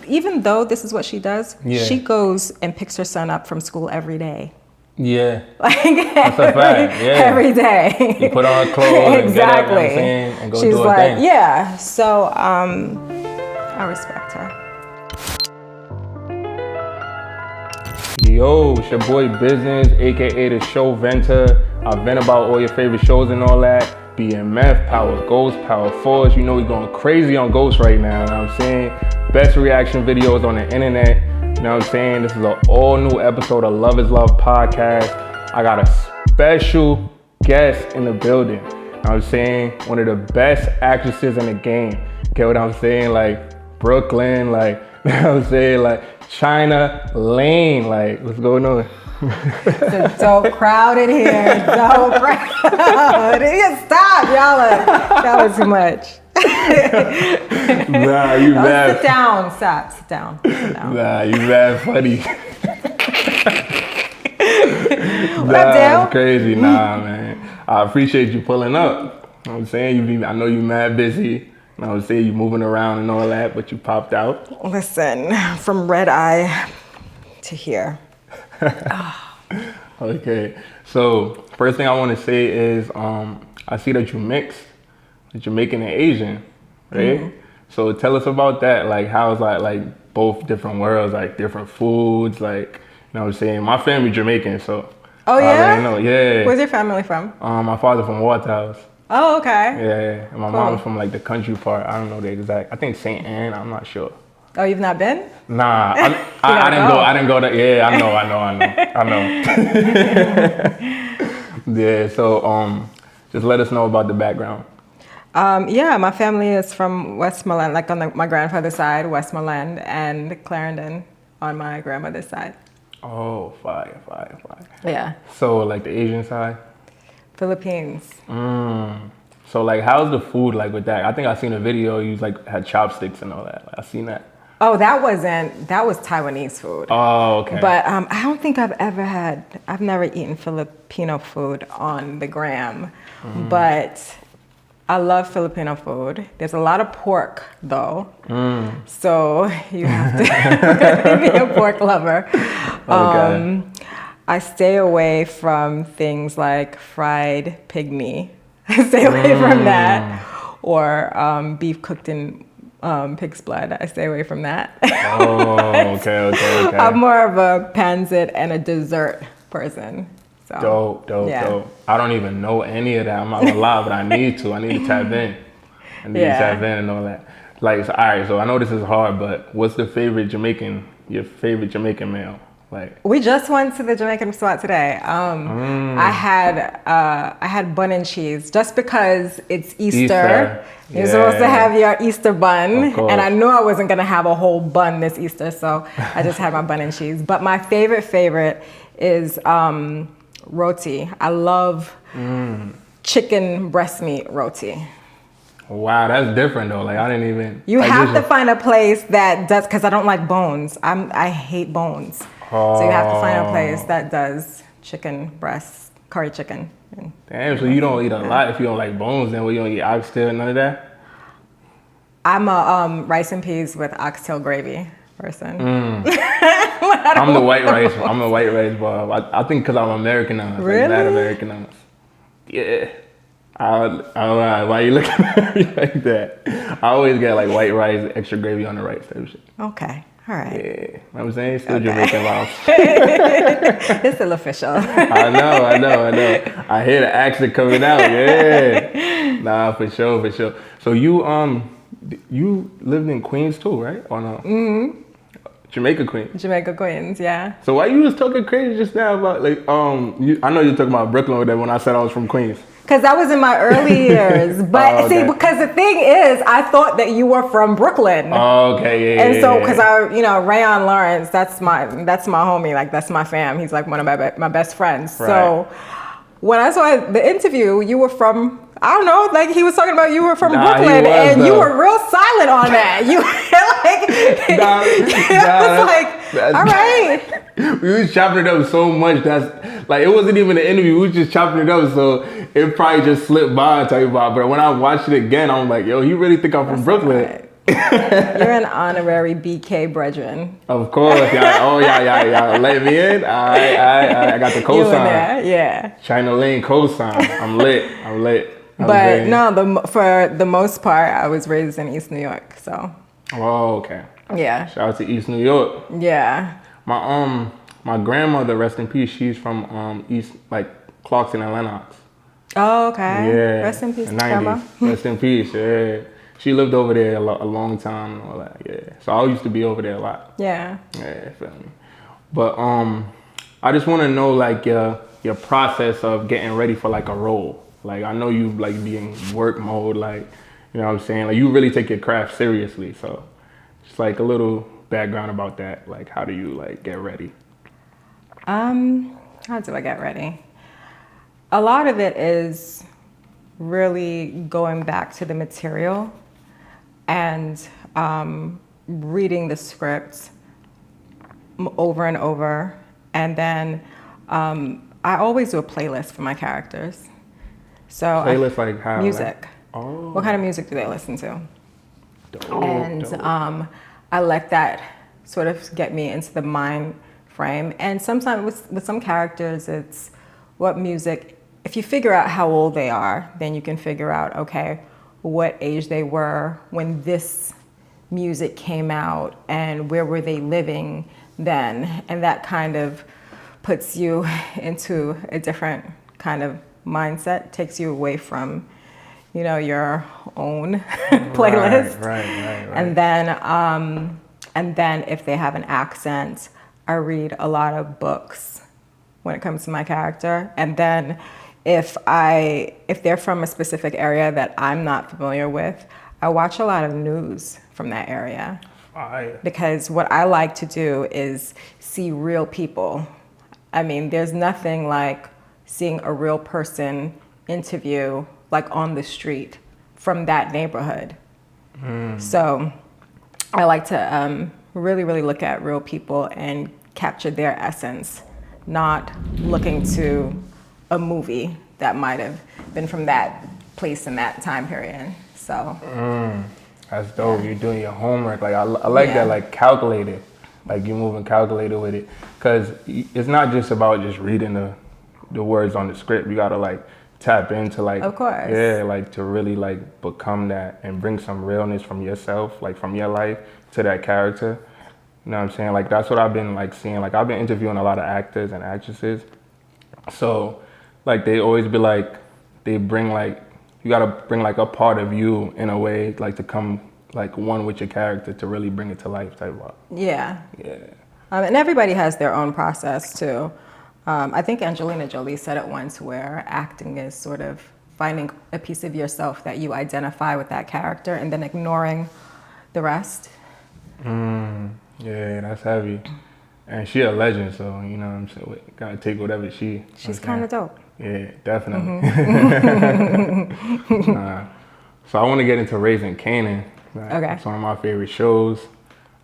even though this is what she does, Yeah. she goes and picks her son up from school every day. Yeah. Like That's a fact. Yeah. every day. You put on her clothes exactly. and get up, you know what I'm saying, and go She's do her like, thing. yeah. So I respect her. Yo, it's your boy Business, aka the Show Venter. I vent about all your favorite shows and all that. BMF, Power Ghost, Power Force. You know we going crazy on Ghost right now. You know what I'm saying? Best reaction videos on the internet. You know what I'm saying? This is an all new episode of Love is Love podcast. I got a special guest in the building. You know what I'm saying? One of the best actresses in the game. Get what I'm saying? Like Brooklyn, like, you know what I'm saying? Like Chyna Layne, like, what's going on? It's a dope crowd in here. Dope crowd. Stop, y'all are too much. Nah, you mad. Sit down. Stop. Sit down. Nah, you mad funny. What up, Dale? That's crazy. Nah, man. I appreciate you pulling up. You know what I'm saying? I know you mad busy. You know what I'm saying? You moving around and all that, but you popped out. Listen, from red eye to here. Okay. So, first thing I want to say is I see that you mix. That you're making an Asian, right? Mm-hmm. So tell us about that. Like, how is that like both different worlds, like different foods, like, you know what I'm saying? My family Jamaican, so. Oh, yeah? I already know, yeah. Where's your family from? My father from Waterhouse. Oh, okay. Yeah. And my mom's from like the country part. I don't know the exact. I think St. Anne. I'm not sure. Oh, you've not been? Nah, I didn't go to. Yeah, I know. Yeah. So just let us know about the background. Yeah, my family is from Westmoreland, like on my grandfather's side, Westmoreland, and Clarendon on my grandmother's side. Oh, fire. Yeah. So like the Asian side? Philippines. So like, how's the food like with that? I think I seen a video, you like had chopsticks and all that. Like, I seen that. Oh, that was Taiwanese food. Oh, okay. But I don't think I've never eaten Filipino food on the gram, but I love Filipino food. There's a lot of pork though, so you have to be a pork lover. Okay. I stay away from things like fried pygmy. I stay away from that, or beef cooked in pig's blood. I stay away from that. Oh, okay. I'm more of a pancit and a dessert person. So, Dope. I don't even know any of that. I'm not gonna lie, but I need to tap in. And all that. Like, so, all right, so I know this is hard, but what's your favorite Jamaican meal? Like, we just went to the Jamaican spot today. I had bun and cheese just because it's Easter. You're supposed to have your Easter bun, and I knew I wasn't gonna have a whole bun this Easter, so I just had my bun and cheese. But my favorite is roti. I love chicken breast meat roti. Wow, that's different though. Like, I didn't even. You have to find a place that does, because I don't like bones. I hate bones. So you have to find a place that does chicken breast, curry chicken. Damn, so you don't eat a lot if you don't like bones, then you don't eat oxtail, none of that? I'm a rice and peas with oxtail gravy person. I'm the white rice boy. I think because I'm Americanized. Really? Like that Americanized. Yeah. I don't know why you looking at me like that. I always get like white rice, extra gravy on the rice type of shit. Okay. All right. Yeah. You know what I'm saying? It's still Jamaican vibes. It's still official. I know. I hear the accent coming out. Yeah. Nah, for sure. So you lived in Queens too, right? Or no? Mm-hmm. Jamaica Queens, yeah. So why you was talking crazy just now about like I know you're talking about Brooklyn with that when I said I was from Queens. Because that was in my early years. But see, because the thing is, I thought that you were from Brooklyn. Oh, okay, yeah. And so, because Rayon Lawrence, that's my homie. Like, that's my fam. He's like one of my best friends. Right. So when I saw the interview, you were from, I don't know, like he was talking about you were from Brooklyn, and you were real silent on that. You were like, all right. We was chopping it up so much that's like, it wasn't even an interview. We was just chopping it up, so it probably just slipped by. I tell you about. But when I watched it again, I'm like, yo, you really think I'm from Brooklyn? Right. You're an honorary BK brethren. Of course, yeah. Oh yeah. Let me in. I got the cosign. You in there, yeah. Chyna Layne cosign. I'm lit. But no, for the most part, I was raised in East New York, so. Oh, okay. Yeah. Shout out to East New York. Yeah. My grandmother, rest in peace. She's from East, like Clarkson and Lenox. Oh, okay. Yeah. Rest in peace, 90s. grandma. Rest in peace. Yeah. She lived over there a long time and all that. Yeah. So I used to be over there a lot. Yeah. Yeah, feel me. But I just want to know like your process of getting ready for like a role. Like I know you like be in work mode, like you know what I'm saying. Like you really take your craft seriously. So just like a little background about that. Like how do you like get ready? How do I get ready? A lot of it is really going back to the material and reading the script over and over. And then I always do a playlist for my characters. So Playlist like how? Music. Like, oh. What kind of music do they listen to? Dope. I let that sort of get me into the mind frame. And sometimes with some characters, it's what music, if you figure out how old they are, then you can figure out, okay, what age they were when this music came out and where were they living then. And that kind of puts you into a different kind of mindset, takes you away from, you know, your own playlist. Right. And then if they have an accent, I read a lot of books when it comes to my character. And then if they're from a specific area that I'm not familiar with, I watch a lot of news from that area. Because what I like to do is see real people. I mean, there's nothing like seeing a real person interview like on the street from that neighborhood. So I like to really, really look at real people and capture their essence, not looking to a movie that might have been from that place in that time period. So that's dope. You're doing your homework. Like I like that, like calculated. Like you're moving calculated with it. Cause it's not just about just reading the words on the script. You gotta like tap into like, of course. Yeah, like to really like become that and bring some realness from yourself, like from your life to that character. You know what I'm saying? Like that's what I've been like seeing. Like I've been interviewing a lot of actors and actresses. So like they always be like, they bring like, you gotta bring like a part of you in a way, like to come like one with your character to really bring it to life type of. Yeah. Yeah. And everybody has their own process too. I think Angelina Jolie said it once where acting is sort of finding a piece of yourself that you identify with that character and then ignoring the rest. Yeah, that's heavy. And she a legend, so you know what I'm saying, we gotta take whatever she's kind of dope. Yeah, definitely. So I want to get into Raising Kanan. Like, Okay. It's one of my favorite shows.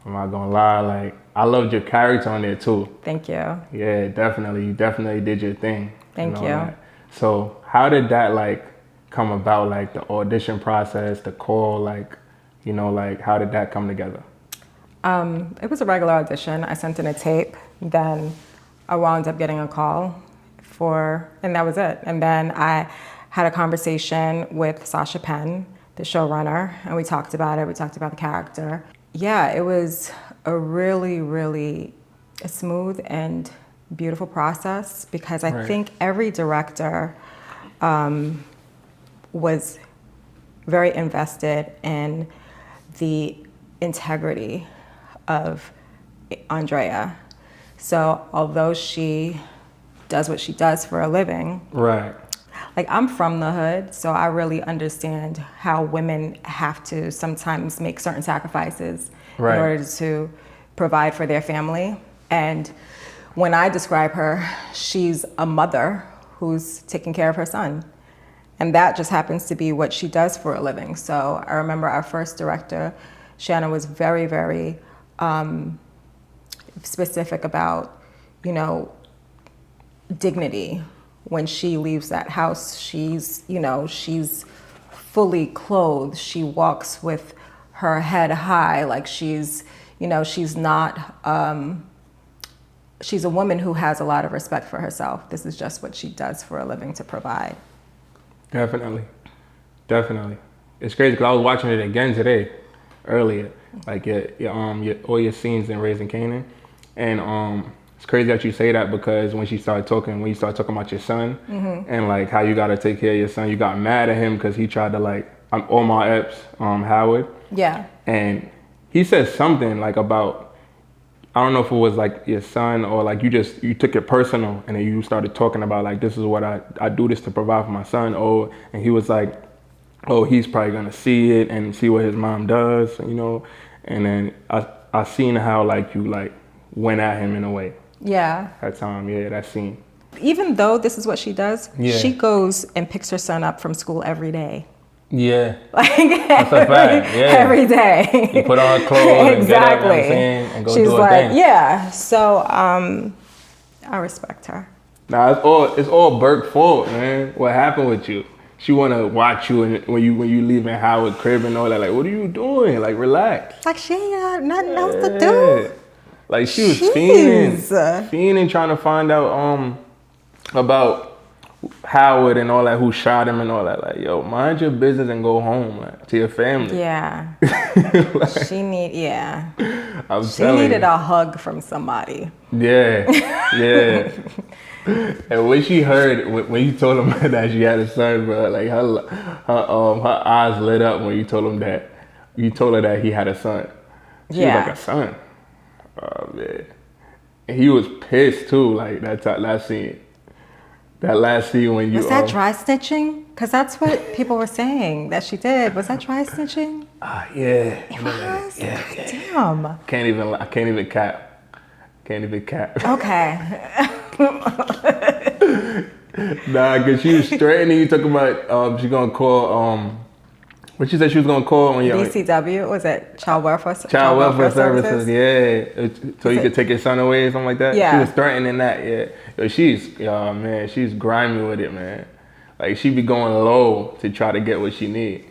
I'm not gonna lie, like I loved your character on there too. Thank you. Yeah, definitely. You definitely did your thing. Thank you. That. So how did that like come about? Like the audition process, the call, like, you know, like how did that come together? It was a regular audition. I sent in a tape. Then I wound up getting a call and that was it. And then I had a conversation with Sasha Penn, the showrunner, and we talked about it. We talked about the character. Yeah, it was a really, really smooth and beautiful process because I think every director was very invested in the integrity of Andrea. So although she does what she does for a living, right? Like I'm from the hood, so I really understand how women have to sometimes make certain sacrifices in order to provide for their family. And when I describe her, she's a mother who's taking care of her son. And that just happens to be what she does for a living. So I remember our first director, Shanna, was very, very specific about, you know, dignity. When she leaves that house, she's fully clothed. She walks with her head high, like she's, you know, she's not, she's a woman who has a lot of respect for herself. This is just what she does for a living to provide. Definitely. It's crazy because I was watching it again today, earlier, like all your scenes in Raising Kanan, and it's crazy that you say that because when you start talking about your son and like how you got to take care of your son, you got mad at him because he tried to like Omar Epps, Howard. Yeah. And he said something like about, I don't know if it was like your son or like you took it personal and then you started talking about like, this is what I do this to provide for my son. Oh, and he was like, oh, he's probably gonna see it and see what his mom does, you know. And then I seen how like you like went at him in a way. Yeah. That time, yeah, that scene. Even though this is what she does, she goes and picks her son up from school every day. Yeah. Like that's a fact. Yeah. Every day. You put on her clothes exactly. And get up, you know what I'm saying, and go She's do her like, thing. yeah. So I respect her. Nah, it's all Burke's fault, man. What happened with you? She wanna watch you and when you leaving Howard crib and all that. Like, what are you doing? Like, relax. Like she ain't got nothing else to do. Like she was fiending, trying to find out about Howard and all that, who shot him and all that. Like, yo, mind your business and go home, like, to your family. Yeah. Like, she needed you. a hug from somebody. Yeah. And when she heard, when you told him that she had a son, bro, like her eyes lit up when you told her that he had a son. She was like, a son? Oh, man. And he was pissed too, like that last scene. That last scene when you... Was that dry snitching? Because that's what people were saying that she did. Was that dry snitching? Yeah. It was? Yeah. Damn. I can't even cap. Okay. Nah, because she was straightening. You talking about she gonna call what she said she was gonna call on your BCW, was it Child Welfare Services? Yeah, so you could take your son away or something like that. Yeah, she was threatening that. Yeah, yo, she's grimy with it, man. Like she be going low to try to get what she need.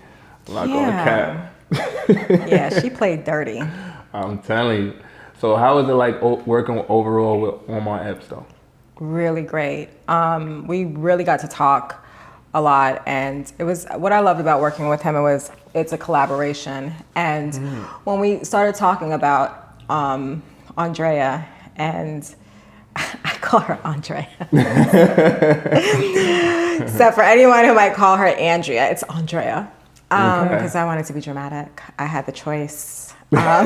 I'm not gonna cap. Yeah, she played dirty. I'm telling you. So how was it like working overall with Omar Epps though? Really great. We really got to talk a lot, and it was what I loved about working with him. It's a collaboration, and when we started talking about Andrea, and I call her Andrea. So for anyone who might call her Andrea, it's Andrea, because I wanted to be dramatic. I had the choice. But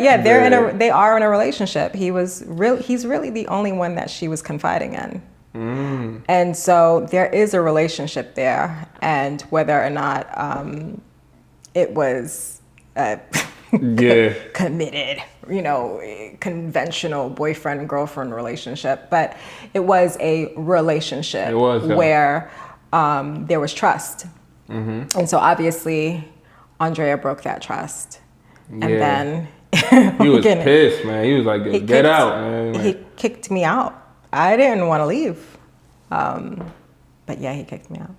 yeah, they are in a relationship. He's really the only one that she was confiding in. And so there is a relationship there, and whether or not it was committed, conventional boyfriend girlfriend relationship, but it was a relationship where there was trust. And so obviously Andrea broke that trust. And then he was pissed, man. He was like, get out, man. He kicked me out. I didn't want to leave. But yeah, he kicked me out.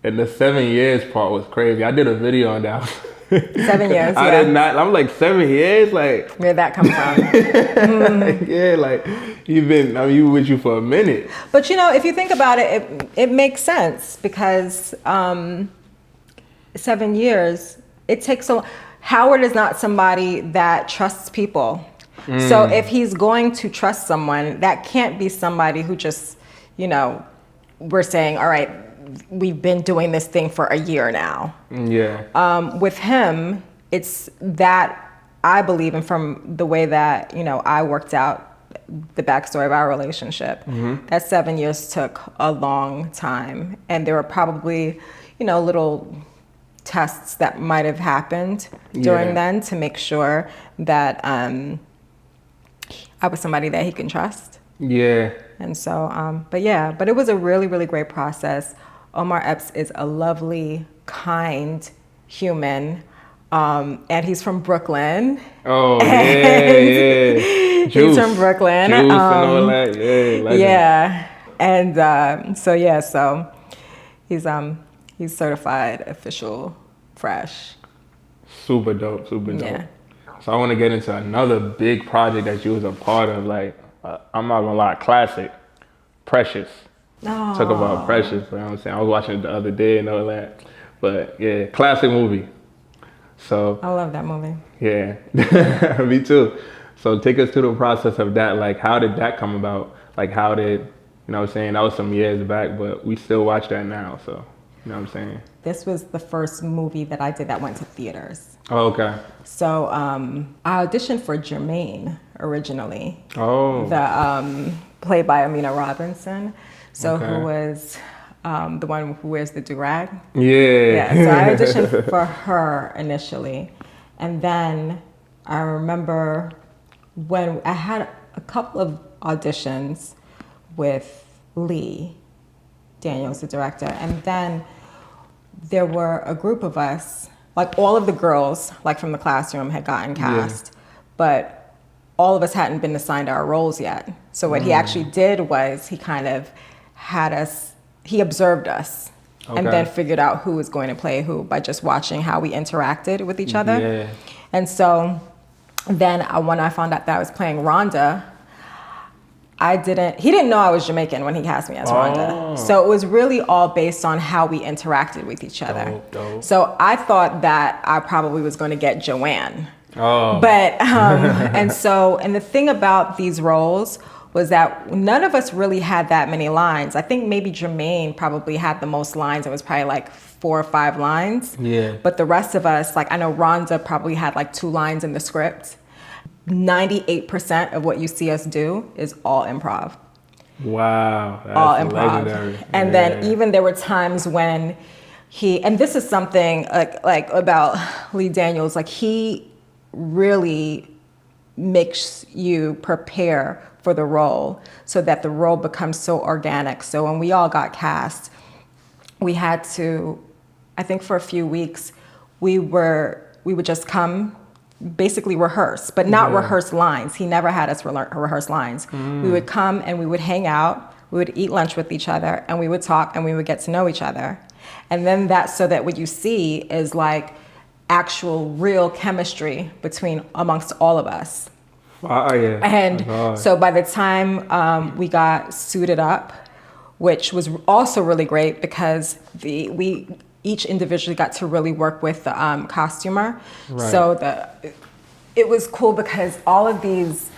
And the 7 years part was crazy. I did a video on that. 7 years, I did not. I'm like, 7 years? Like, where'd that come from? Yeah, like, you were with you for a minute. But if you think about it, it makes sense because 7 years, it takes so long. Howard is not somebody that trusts people. So if he's going to trust someone, that can't be somebody who just, we're saying, all right, we've been doing this thing for a year now. Yeah. With him, it's that I believe, and from the way that, I worked out the backstory of our relationship, that 7 years took a long time. And there were probably, little tests that might have happened during then to make sure that I was somebody that he can trust. Yeah. And so, but it was a really, really great process. Omar Epps is a lovely, kind human. And he's from Brooklyn. Oh, yeah. He's from Brooklyn. Juice and all that. Yeah. Legend. Yeah. And so he's certified official fresh. Super dope, super dope. Yeah. So I want to get into another big project that you was a part of. Like, I'm not gonna lie, classic, Precious. Oh. Talk about Precious, you know what I'm saying? I was watching it the other day and all that. But yeah, classic movie. So I love that movie. yeah, me too. So take us through the process of that. Like, how did that come about? Like, how did, you know what I'm saying? That was some years back, but we still watch that now. So, you know what I'm saying? This was the first movie that I did that went to theaters. Oh, okay. So I auditioned for Jermaine originally. Oh. The played by Amina Robinson. So Okay. who was the one who wears the do-rag? Yeah. Yeah, so I auditioned for her initially. And then I remember when I had a couple of auditions with Lee Daniels, the director. And then there were a group of us, like all of the girls, like from the classroom had gotten cast, but all of us hadn't been assigned our roles yet. So what he actually did was he kind of had us, he observed us and then figured out who was going to play who by just watching how we interacted with each other. Yeah. And so then when I found out that I was playing Rhonda, he didn't know I was Jamaican when he cast me as Rhonda. So it was really all based on how we interacted with each other. Dope. So I thought that I probably was going to get Joanne. Oh. But, and the thing about these roles was that none of us really had that many lines. I think maybe Jermaine probably had the most lines. It was probably like 4 or 5 lines. Yeah. But the rest of us, like I know Rhonda probably had like 2 lines in the script. 98% of what you see us do is all improv. Wow. That's All improv. legendary. And then even there were times when and this is something like about Lee Daniels, like he really makes you prepare for the role so that the role becomes so organic. So when we all got cast, we had to, I think for a few weeks, we would just come, basically rehearse, but not rehearse lines. He never had us rehearse lines. We would come and we would hang out, we would eat lunch with each other, and we would talk and we would get to know each other. And then so that what you see is like actual real chemistry amongst all of us. Oh, yeah. And so by the time we got suited up, which was also really great because we each individually got to really work with the costumer. Right. So it was cool because all of these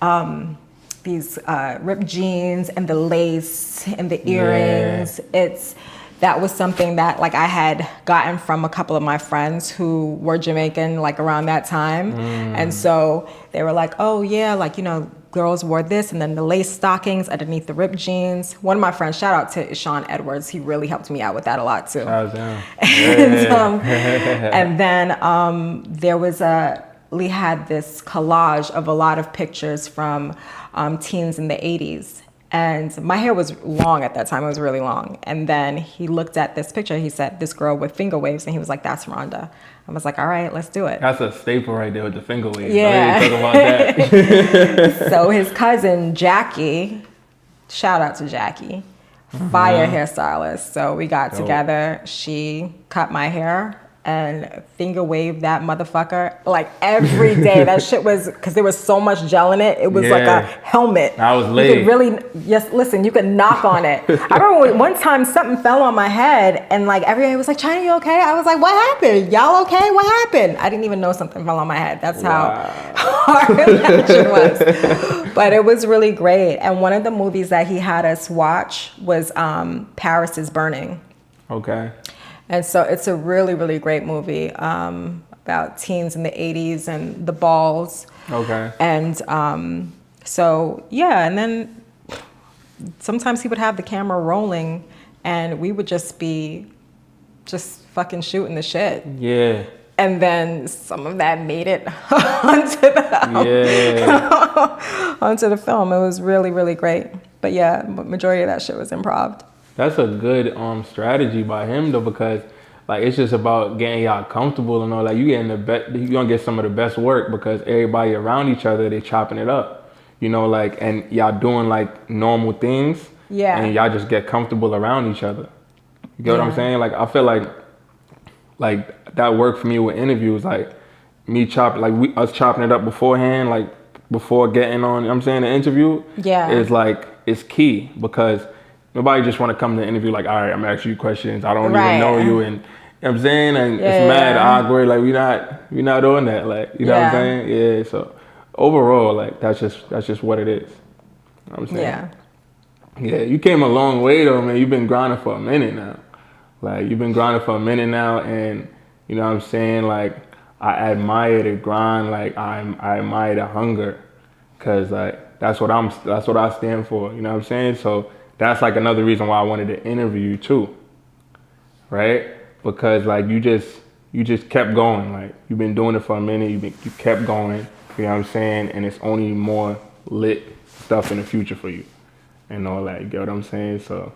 ripped jeans and the lace and the earrings, that was something that like I had gotten from a couple of my friends who were Jamaican like around that time. And so they were like, oh yeah, like, you know, girls wore this and then the lace stockings underneath the ripped jeans. One of my friends, shout out to Sean Edwards, he really helped me out with that a lot too. And then there was Lee had this collage of a lot of pictures from teens in the 80s. And my hair was long at that time, it was really long. And then he looked at this picture, he said, this girl with finger waves, and he was like, that's Rhonda. I was like, all right, let's do it. That's a staple right there with the finger waves. Yeah. Talk about that. So his cousin, Jackie, shout out to Jackie, fire hairstylist. So we got together, she cut my hair and finger waved that motherfucker like every day. That shit was, because there was so much gel in it, it was like a helmet. I was late. You could really, listen, you could knock on it. I remember one time something fell on my head and like everybody was like, Chyna, you okay? I was like, what happened? Y'all okay? What happened? I didn't even know something fell on my head. That's how hard that shit was. But it was really great. And one of the movies that he had us watch was Paris is Burning. Okay. And so it's a really, really great movie about teens in the 80s and the balls. Okay. And so, yeah, and then sometimes he would have the camera rolling and we would just be fucking shooting the shit. Yeah. And then some of that made it onto the film. It was really, really great. But yeah, majority of that shit was improv. That's a good strategy by him though, because like it's just about getting y'all comfortable and all that. You gonna get some of the best work because everybody around each other, they chopping it up. You know, like, and y'all doing like normal things. Yeah. And y'all just get comfortable around each other. You get what I'm saying? Like I feel like like that worked for me with interviews. Like me chopping, like us chopping it up beforehand, like before getting on. You know what I'm saying, the interview. Yeah. Is like it's key because nobody just want to come to the interview like, all right, I'm asking you questions. I don't even know you, and you know what I'm saying, and it's mad awkward. Like we not doing that. Like you know what I'm saying? Yeah. So overall, like that's just what it is. You know what I'm saying? Yeah. Yeah, you came a long way though, man. You've been grinding for a minute now. Like you've been grinding for a minute now, and you know what I'm saying. Like I admire the grind. Like I admire the hunger, cause like that's what I stand for. You know what I'm saying. So that's like another reason why I wanted to interview you too, right? Because like you just kept going. Like you've been doing it for a minute. You kept going. You know what I'm saying. And it's only more lit stuff in the future for you. And all that, you get what I'm saying? So,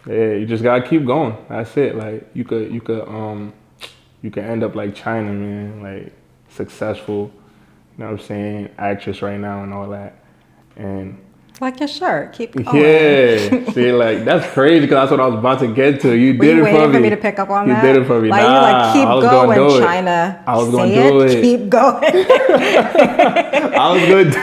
yeah, you just gotta keep going. That's it. Like you could end up like Chyna, man, like successful. You know what I'm saying? Actress right now and all that. And like your shirt, keep going. Yeah, see, like that's crazy because that's what I was about to get to. You Were did you it for me. waiting for me to pick up on that? You did it for me. Like nah, you like keep going, Chyna. I was gonna do it. Keep going. I was good.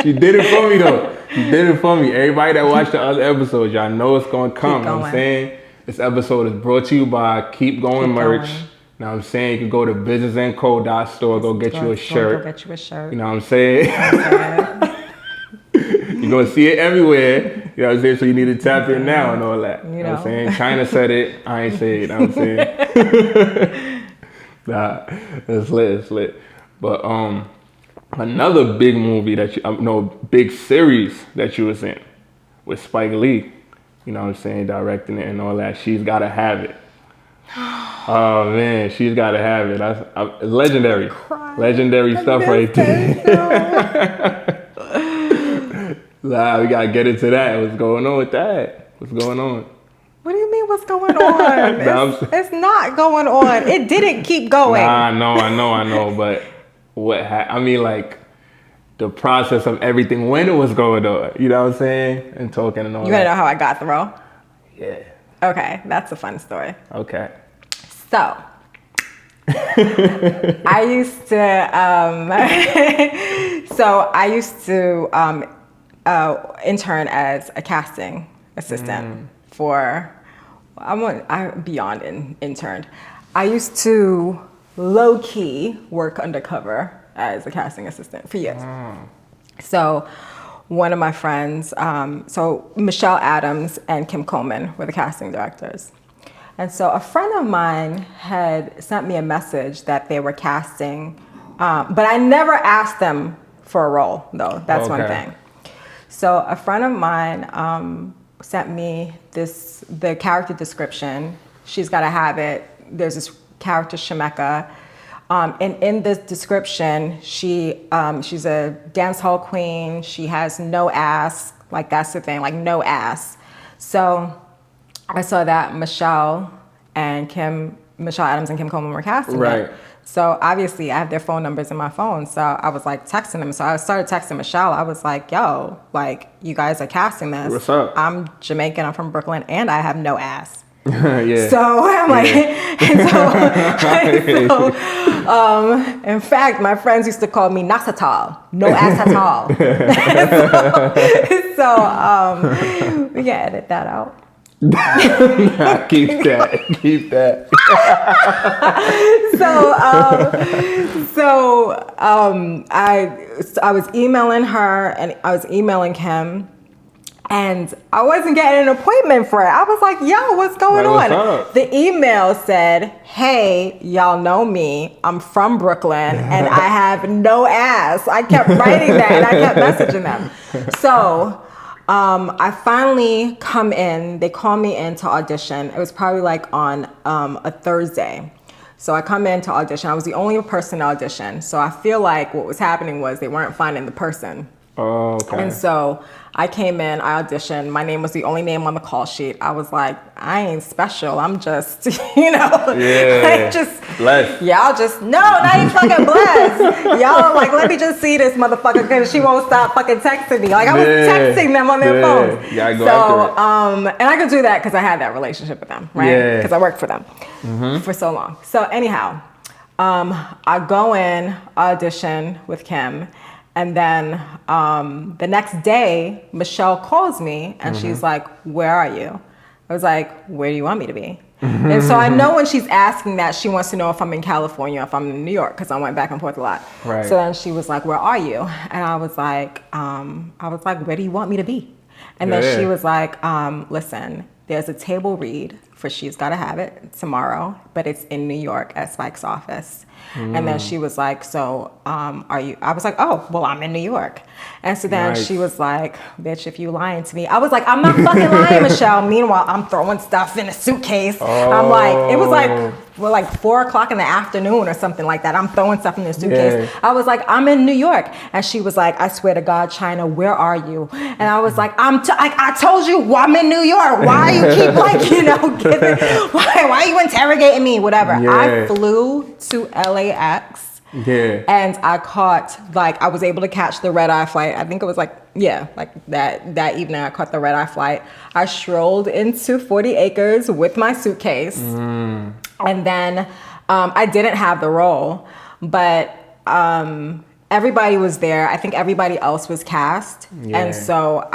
You did it for me though. You did it for me. Everybody that watched the other episodes, y'all know it's gonna come. You know what I'm saying? This episode is brought to you by Keep Going Merch. You know what I'm saying? You can go to businessandco.store, go get you a shirt. Go get you a shirt. You know what I'm saying? You're gonna see it everywhere. You know what I'm saying? So you need to tap in now and all that. You know what I'm saying? Chyna said it. I ain't say it. You know what I'm saying? Nah, it's lit. But another big movie that big series that you was in with Spike Lee. You know what I'm saying? Directing it and all that. She's Gotta Have It. Oh man, She's Gotta Have It. That's legendary. Legendary stuff right there. Nah, we gotta get into that. What's going on with that? What's going on? What do you mean what's going on? It's not going on. It didn't keep going. Nah, I know, but I mean like the process of everything when it was going on. You know what I'm saying? And talking and all that. You wanna know how I got the role? Yeah. Okay, that's a fun story. Okay. So I used to intern as a casting assistant beyond interned. I used to low key work undercover as a casting assistant for years. So one of my friends, so Michelle Adams and Kim Coleman were the casting directors. And so a friend of mine had sent me a message that they were casting, but I never asked them for a role though, that's one thing. So a friend of mine sent me the character description. She's Gotta Have It. There's this character, Shemeka. And in this description, she's a dance hall queen. She has no ass, like that's the thing, like no ass. So I saw that Michelle Adams and Kim Coleman were casting it. So obviously I have their phone numbers in my phone. So I was like texting them. So I started texting Michelle. I was like, yo, like you guys are casting this. What's up? I'm Jamaican, I'm from Brooklyn, and I have no ass. Yeah. So I'm like, in fact, my friends used to call me Nasatal, no ass at all. So we can edit that out. Keep that. I was emailing her and I was emailing him. And I wasn't getting an appointment for it. I was like, yo, what's going on? The email said, hey, y'all know me. I'm from Brooklyn and I have no ass. I kept writing that and I kept messaging them. So I finally come in. They call me in to audition. It was probably like on a Thursday. So I come in to audition. I was the only person to audition. So I feel like what was happening was they weren't finding the person. Oh, okay. And so I came in, I auditioned. My name was the only name on the call sheet. I was like, I ain't special. I'm just, Yeah. just blessed. Y'all just, no, not even fucking blessed. Y'all like, let me just see this motherfucker because she won't stop fucking texting me. Like I was texting them on their phones. Yeah, I go after it. And I could do that because I had that relationship with them, right? Yeah. Because I worked for them for so long. So anyhow, I go in, audition with Kim. And then the next day, Michelle calls me and she's like, where are you? I was like, where do you want me to be? And so I know when she's asking that, she wants to know if I'm in California, if I'm in New York, because I went back and forth a lot. Right. So then she was like, where are you? And I was like, where do you want me to be? And then she was like, listen, there's a table read for She's Gotta Have It tomorrow, but it's in New York at Spike's office. And then she was like, so are you? I was like, oh, well, I'm in New York. And so then she was like, bitch, if you lying to me. I was like, I'm not fucking lying, Michelle. Meanwhile, I'm throwing stuff in a suitcase. I'm like, it was like 4 o'clock in the afternoon or something like that. I'm throwing stuff in the suitcase. I was like, I'm in New York. And she was like, I swear to God, Chyna, where are you? And I was like, I told you, well, I'm in New York. Why you keep why are you interrogating me? Whatever. I flew to LAX. And I caught, I was able to catch the red-eye flight. I think it was that evening I caught the red-eye flight. I strolled into 40 Acres with my suitcase. And then I didn't have the role, but everybody was there. I think everybody else was cast. And so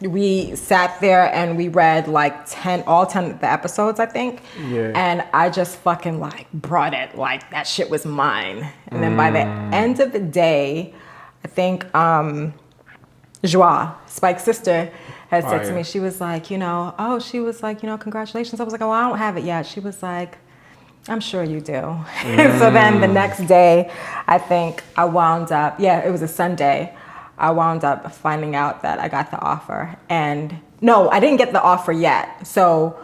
we sat there and we read all 10 of the episodes, I think. And I just fucking brought it. That shit was mine. And then by the end of the day, I think Joie, Spike's sister, had said to me, she was like, congratulations. I was like, oh, I don't have it yet. She was like, I'm sure you do. And so then the next day, I think I wound up, it was a Sunday. I wound up finding out that I got the offer. And no, I didn't get the offer yet. So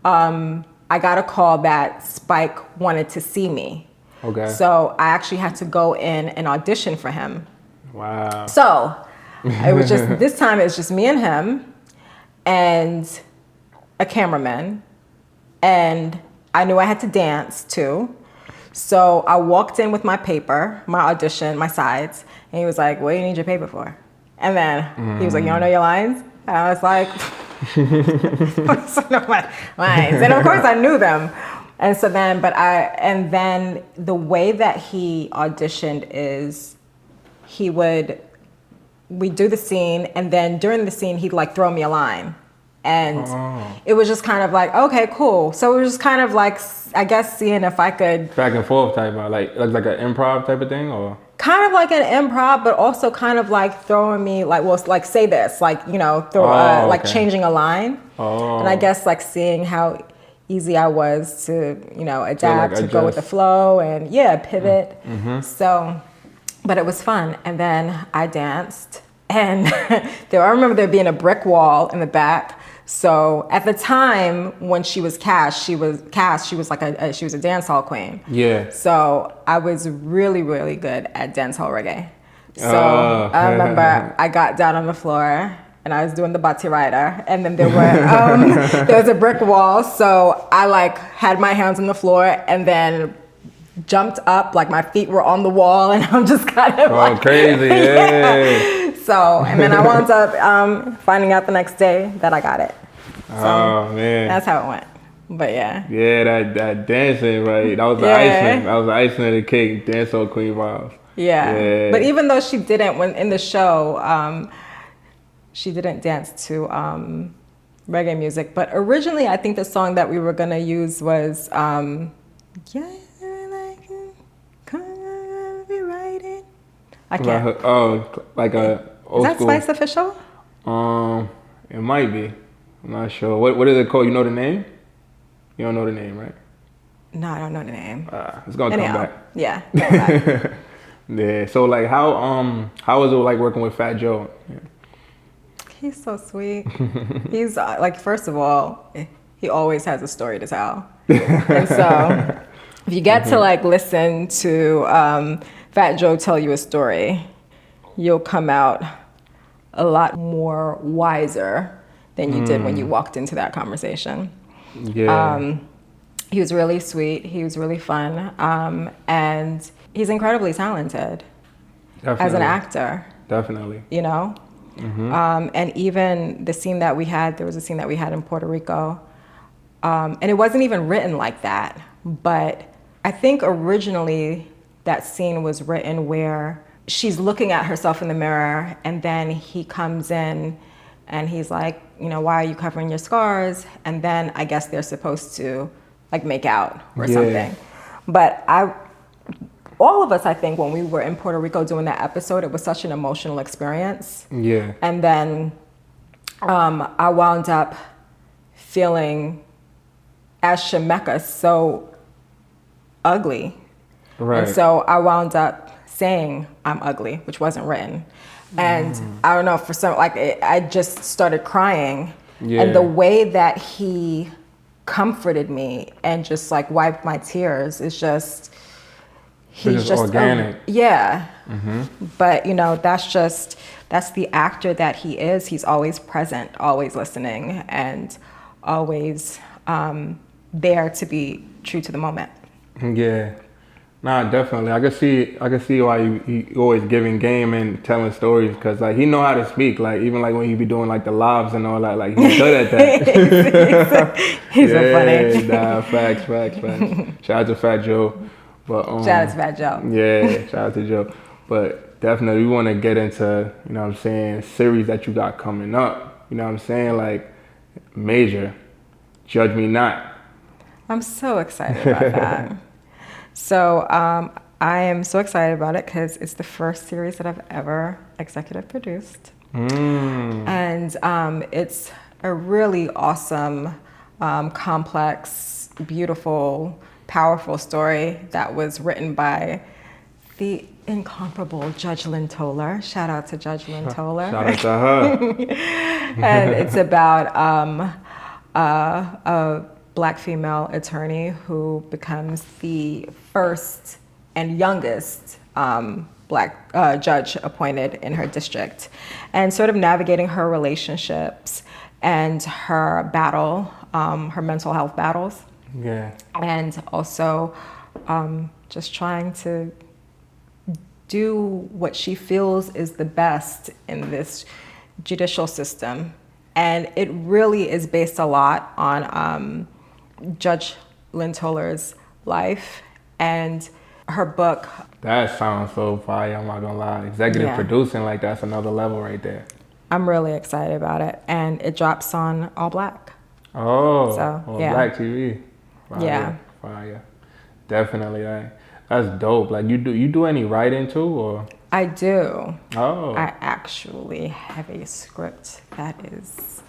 I got a call that Spike wanted to see me. Okay. So I actually had to go in and audition for him. Wow. So it was this time it was just me and him and a cameraman. And I knew I had to dance too. So I walked in with my paper, my audition, my sides, and he was like, what do you need your paper for? And then he was like, you don't know your lines? And I was like, I know my lines. And of course I knew them. And so then, then the way that he auditioned is we'd do the scene, and then during the scene, he'd throw me a line. And it was just kind of okay, cool. So it was just kind of I guess seeing if I could... Back and forth type of, like an improv type of thing, or? Kind of like an improv, but also kind of throwing me, say this, changing a line. And I guess seeing how easy I was to, adapt, to go with the flow and pivot. So, but it was fun. And then I danced, and I remember there being a brick wall in the back. So at the time when she was cast, she was a dance hall queen. Yeah. So I was really, really good at dance hall reggae. So I remember I got down on the floor and I was doing the bati rider, and then there was a brick wall. So I had my hands on the floor and then jumped up, my feet were on the wall, and I'm just kind of crazy. Yeah. So, and then I wound up finding out the next day that I got it. So man, that's how it went. But yeah. Yeah, that dancing, right? That was the icing. That was the icing of the cake. Dancehall queen vibes. Yeah. But even though she didn't, when in the show, she didn't dance to reggae music. But originally, I think the song that we were gonna use was I can't. Like a old Is that school. Spice Official? It might be. I'm not sure. What is it called? You know the name? You don't know the name, right? No, I don't know the name. It's gonna come back. Yeah. Yeah. So how was it working with Fat Joe? Yeah. He's so sweet. He's first of all, he always has a story to tell. And so if you get to listen to Fat Joe tell you a story, you'll come out a lot more wiser than you did when you walked into that conversation. Yeah. He was really sweet. He was really fun. And he's incredibly talented as an actor. Definitely. You know? And even the scene that we had, there was a scene that we had in Puerto Rico. And it wasn't even written like that. But I think originally that scene was written where she's looking at herself in the mirror, and then he comes in and he's like, you know, why are you covering your scars? And then I guess they're supposed to like make out or something. But all of us, I think, when we were in Puerto Rico doing that episode, it was such an emotional experience. Yeah. And then I wound up feeling as Shemeka so ugly. Right. And so I wound up saying I'm ugly, which wasn't written. And I don't know, for some, like, I just started crying. Yeah. And the way that he comforted me and just like wiped my tears is just, he's just organic. But you know, that's the actor that he is. He's always present, always listening, and always there to be true to the moment. Yeah. Nah, definitely. I can see why you always giving game and telling stories, because like he know how to speak. Like even like when he be doing like the lives and all that, like he's good at that. He's so funny. Nah, facts. Shout out to Fat Joe. But shout out to Fat Joe. Yeah, shout out to Joe. But definitely we want to get into, you know what I'm saying, series that you got coming up. You know what I'm saying? Like Major, Judge Me Not. I'm so excited about that. So I am so excited about it because it's the first series that I've ever executive produced. And it's a really awesome, complex, beautiful, powerful story that was written by the incomparable Judge Lynn Toler. Shout out to Judge Lynn Toler. Shout out to her. And it's about a Black female attorney who becomes the first and youngest Black judge appointed in her district, and sort of navigating her relationships and her battle, her mental health battles. Yeah. And also just trying to do what she feels is the best in this judicial system. And it really is based a lot on Judge Lynn Toler's life and her book. That sounds so fire, I'm not gonna lie. Executive producing, like that's another level right there. I'm really excited about it. And it drops on All Black. Oh, so, All Black TV. Fire. Definitely. That's dope. Like you do any writing too, or? I do. Oh. I actually have a script that is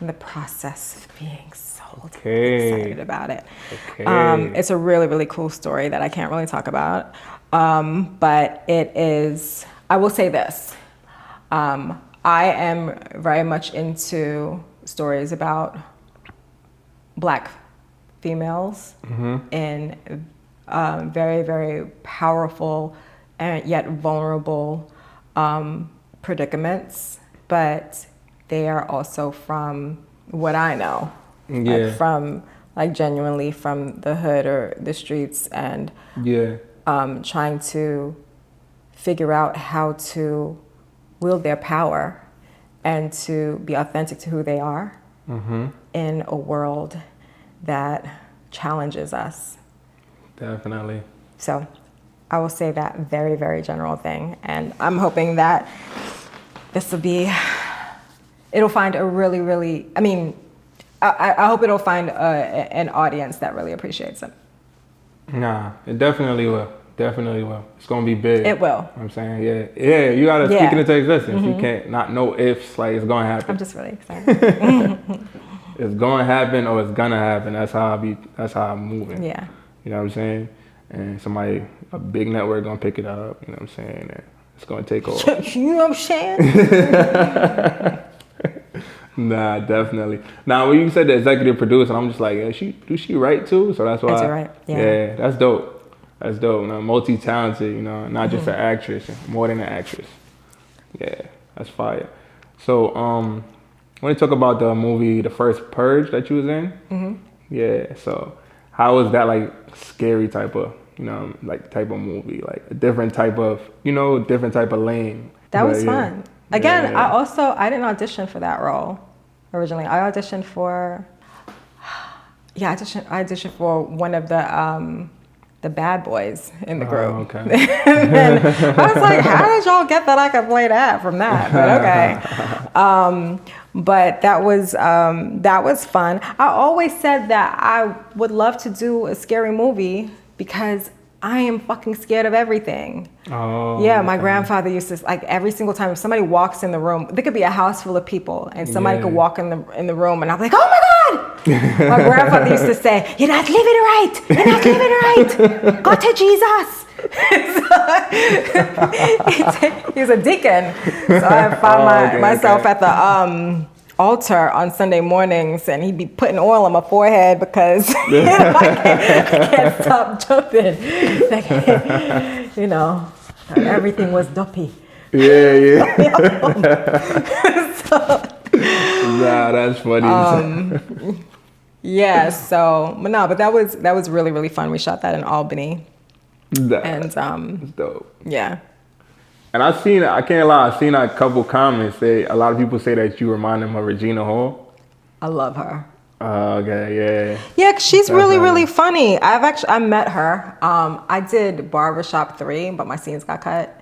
in the process of being sold. Excited about it. Okay. It's a really, really cool story that I can't really talk about. But it is, I will say this. I am very much into stories about Black females in very, very powerful and yet vulnerable predicaments, but they are also from what I know, like from like genuinely from the hood or the streets, and trying to figure out how to wield their power and to be authentic to who they are in a world that challenges us. Definitely. So I will say that very, very general thing. And I'm hoping that this will be, it'll find a really, really, I mean, I hope it'll find an audience that really appreciates it. Nah, it definitely will. Definitely will. It's going to be big. It will. I'm saying, yeah, you got to speak it into existence. You can't, not no ifs, like it's going to happen. I'm just really excited. It's going to happen or it's going to happen. That's how I'm moving. Yeah. You know what I'm saying? And somebody, a big network gonna pick it up, you know what I'm saying? And it's gonna take off. You know what I'm saying? Nah, definitely. Now, when you said the executive producer, I'm just like, do she write too? So that's why. I do write, yeah, that's dope. That's dope. Now, multi-talented, you know, not just an actress, more than an actress. Yeah, that's fire. So, when you talk about the movie, the first Purge that you was in, yeah. So, how was that like scary type of, like type of movie, like a different type of, different type of lane? That was fun. Again, Yeah. I didn't audition for that role originally. I auditioned for, I auditioned for one of the bad boys in the group. Oh, okay. And I was like, how did y'all get that I could play that from that? But okay. But that was fun. I always said that I would love to do a scary movie because I am fucking scared of everything. Oh. Yeah, my grandfather used to, like, every single time if somebody walks in the room, there could be a house full of people and somebody could walk in the room and I'm like, oh my God! My grandfather used to say, you're not living right! You're not living right! Go to Jesus! He's a deacon. So I found myself at the altar on Sunday mornings and he'd be putting oil on my forehead because I can't stop jumping. Like, everything was dopey. Yeah. Nah, that's funny. But that was really, really fun. We shot that in Albany. That's dope. Yeah. And I can't lie, I've seen a couple comments say, a lot of people say that you remind them of Regina Hall. I love her. Okay, yeah. Yeah, 'cause she's really, really funny. I met her. I did Barbershop 3, but my scenes got cut.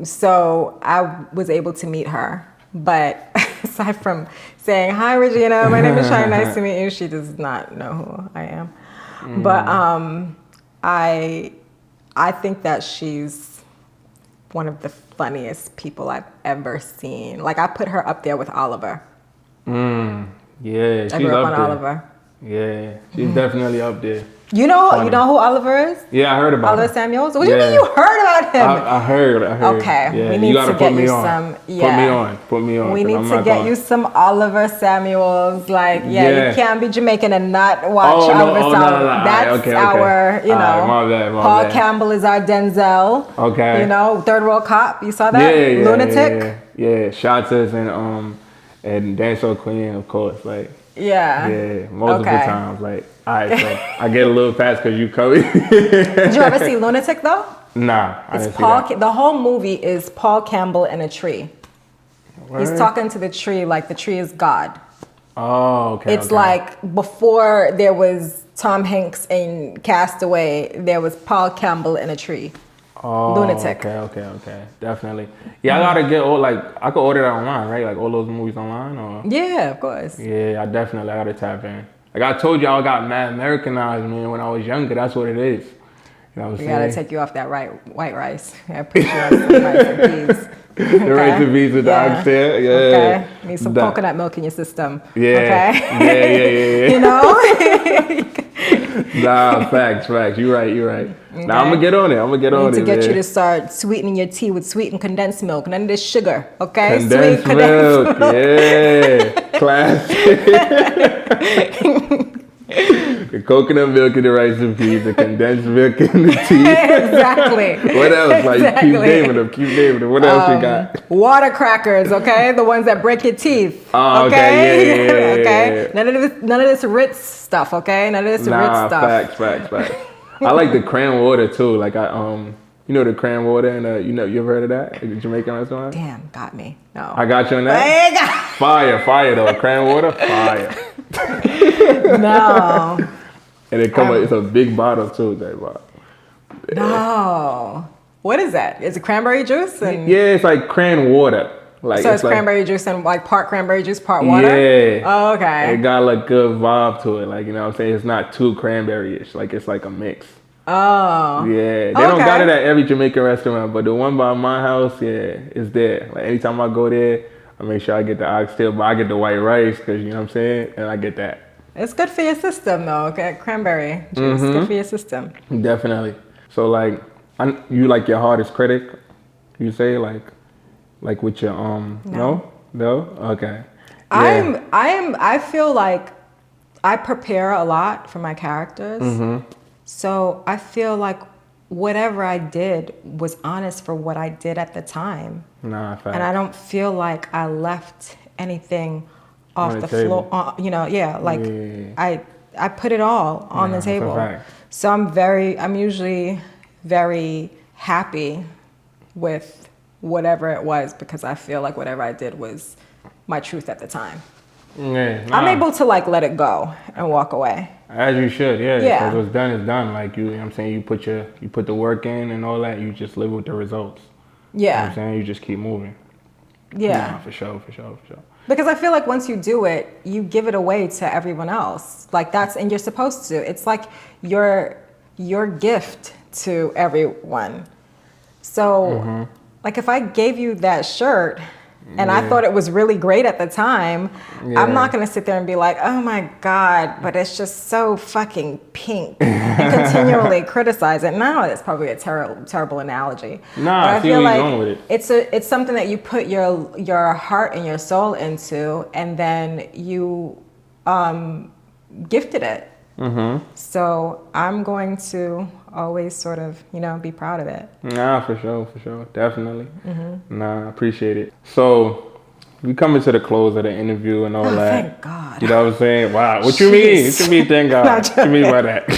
So I was able to meet her. But aside from saying, hi, Regina, my name is Chyna, nice to meet you, she does not know who I am. But I think that she's one of the funniest people I've ever seen. Like, I put her up there with Oliver. Yeah, she's I grew up on there. Oliver. Yeah, she's definitely up there. You know who Oliver is? Yeah, I heard about Oliver him. Samuels? What do you mean you heard about him? I heard. Okay, Yeah, we need you gotta to get put me you on. some. Yeah. Put me on. We 'cause need I'm to not get going. you some Oliver Samuels. Like, Yeah. you can't be Jamaican and not watch Oh, no, Oliver oh, no, Samuels. no, no. That's Okay. our, My bad, my Paul bad. Campbell is our Denzel. Okay. Third World Cop. You saw that? Yeah, Lunatic. Yeah. Shotas and Dancehall Queen, of course. Like, Yeah. multiple times. Like, all right, so I get a little fast because you covered. Did you ever see Lunatic though? Nah, I It's didn't see Paul. that. The whole movie is Paul Campbell in a tree. He's Word? talking to the tree like the tree is God. Oh, okay. It's okay. like before there was Tom Hanks in Castaway, there was Paul Campbell in a tree. Oh, Lunatic. Okay. Definitely. Yeah, I gotta get I could order that online, right? Like all those movies online, or Yeah, of course. yeah, I gotta tap in. Like I told you, I got mad Americanized, man, when I was younger. That's what it is. You know what I'm We saying? gotta take you off that white rice. I put you on some rice and peas. The rice and peas with the oxtail. Yeah. Okay. Need some coconut milk in your system. Yeah. Okay. Yeah. Nah, facts. You're right. Okay. Now I'm gonna get on it. We need to get you to start sweetening your tea with sweetened condensed milk. None of this sugar, okay? Condensed milk. Yeah. Classic. The coconut milk and the rice and peas, the condensed milk and the tea. Exactly. What else? Like keep naming them. What else you got? Water crackers, okay? The ones that break your teeth. Oh, okay. Yeah. Okay. None of this Ritz stuff, okay? None of this Ritz stuff. Facts. I like the cran water too. Like the cran water and you ever heard of that? The Jamaican restaurant? Damn, got me. No. I got you on that. Fire though. Cran water, fire. No. And it's a big bottle too, that bottle. No. What is that? Is it cranberry juice? Yeah, it's like cran water. Like so it's cranberry juice and like part cranberry juice, part water? Yeah. Oh, okay. It got like good vibe to it. Like, you know what I'm saying? It's not too cranberry-ish. Like it's like a mix. Oh. Yeah. They don't got it at every Jamaican restaurant, but the one by my house, yeah, it's there. Like anytime I go there, I make sure I get the oxtail, but I get the white rice because, you know what I'm saying? And I get that. It's good for your system though, okay? Cranberry juice, good for your system. Definitely. So like, you like your hardest critic, you say? Like with your, no? Okay. Yeah. I feel like I prepare a lot for my characters. So I feel like whatever I did was honest for what I did at the time. Nah, fact. And I don't feel like I left anything off the floor. I put it all on the table. So I'm usually very happy with whatever it was, because I feel like whatever I did was my truth at the time. I'm able to like let it go and walk away. As you should, because what's done is done. Like, you know what I'm saying, you put the work in and all that, you just live with the results. You know what I'm saying? You just keep moving. Yeah. For sure. Because I feel like once you do it, you give it away to everyone else. Like, and you're supposed to. It's like your gift to everyone. So, like, if I gave you that shirt and I thought it was really great at the time, I'm not going to sit there and be like, oh my God, but it's just so fucking pink, and continually criticize it. No, it's probably a terrible analogy. Nah, I see where you're going with it. It's something that you put your heart and your soul into, and then you gifted it. So I'm going to always sort of, be proud of it. Nah, for sure. Definitely. Nah, I appreciate it. So we coming to the close of the interview and all that. Thank God. You know what I'm saying? Wow. What you mean? What you mean, thank God? What you mean by that?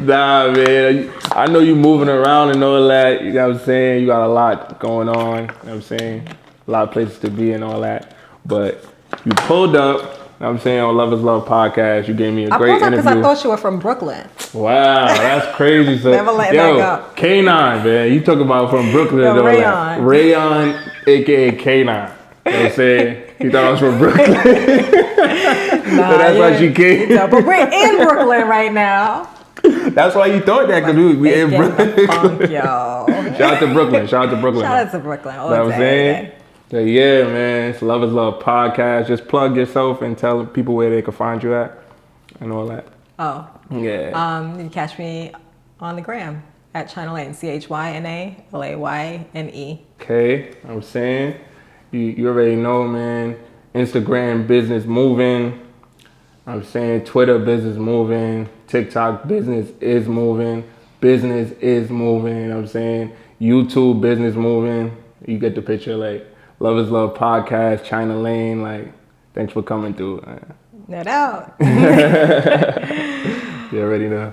Nah, man. I know you moving around and all that. You know what I'm saying? You got a lot going on. You know what I'm saying? A lot of places to be and all that. But you pulled up. You know what I'm saying, on Love is Love podcast. You gave me a great interview. Because I thought you were from Brooklyn. Wow, that's crazy. So, never let that go. Kanan, man. You talk about from Brooklyn. Rayon. Rayon, a.k.a. Kanan. You know what I'm saying? You thought I was from Brooklyn. Nah, so that's why she came. No, but we're in Brooklyn right now. That's why you thought that, because we in Brooklyn. Funk, yo. Shout out to Brooklyn. Shout out to Brooklyn. All you know what I'm saying? Yeah, man. It's Love is Love podcast. Just plug yourself and tell people where they can find you at and all that. Oh. Yeah. You can catch me on the gram at Chyna Layne, ChynaLayne. Okay, I'm saying. You already know, man. Instagram business moving. I'm saying Twitter business moving. TikTok business is moving. Business is moving. You know what I'm saying? YouTube business moving. You get the picture, like. Love is Love podcast, Chyna Layne. Like, thanks for coming through. No doubt. You already know.